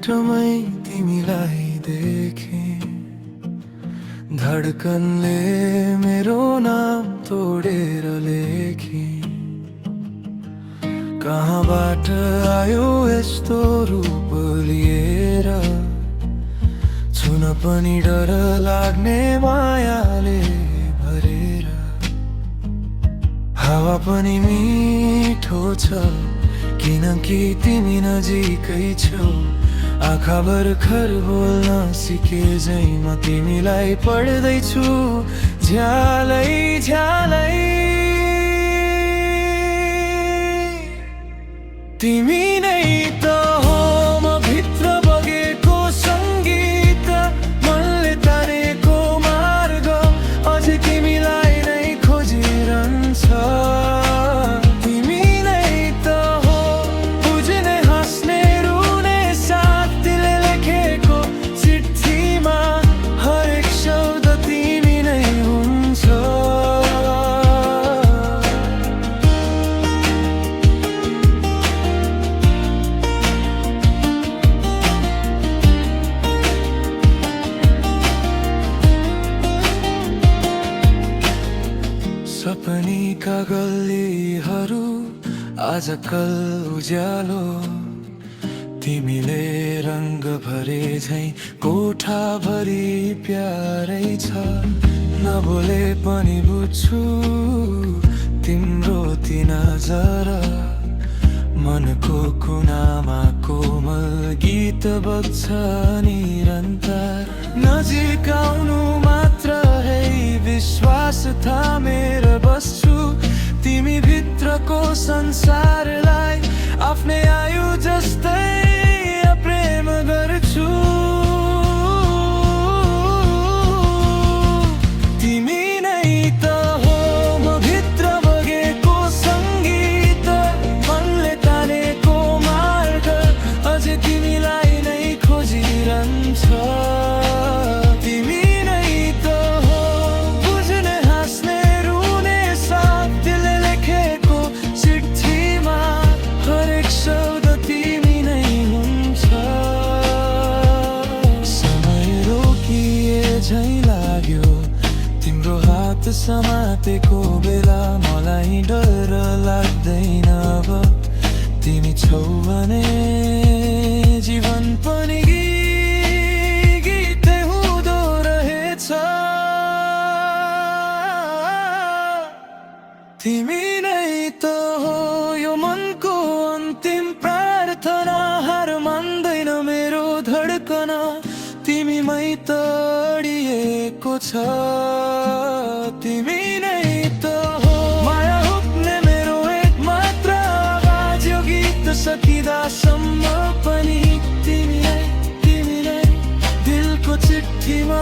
बाटोमै तिमीलाई देखे, धडकनले मेरो नाम तोडेर लेखे। कहाँबाट आयो यस्तो रूप लिएर, छुन पनि डर लाग्ने मायाले भरेर। हावा पनि मिठो छ किनकि तिमी नजिकै छौ। आँखा भर्खर बोल्न सिके झै म तिमीलाई पढ्दैछु झ्यालै झ्यालै। तिमी नै त हो म भित्र बगेको सङ्गीत, मनले तानेको मार्ग, अझै तिमीलाई नै खोजिरहन्छ। सपनीका गल्लीहरू आजकल उज्यालो, तिमीले रङ्ग भरे झै कोठाभरि प्यारै छ। नबोले पनि बुझ्छु तिम्रो ती नजर, मनको कुनामा कोमल गीत बग्छ निरन्तर। नजिक आउनु मात्र है विश्वास थामेर बस्छु, तिमी भित्रको संसारलाई आफ्नै आयु जस्तै प्रेम गर्छु। तिमी नै त हो म भित्र बगेको सङ्गीत, मनले तानेको मार्ग, अझै तिमीलाई नै खोजिरहन्छ। समातेको बेला मलाई डर लाग्दैन अब, तिमी छौ भने जीवन पनि गीतै हुँदो रहेछ। तिमी नै त हो यो मनको अन्तिम प्रार्थना, हार मान्दैन मेरो धडकन, तिमीमै त अडिएको छ। तिमी नै त हो माया हुक्ने मेरो एक मात्र आवाज, यो गीत सकिँदासम्म पनि तिमी नै दिलको चिठीमा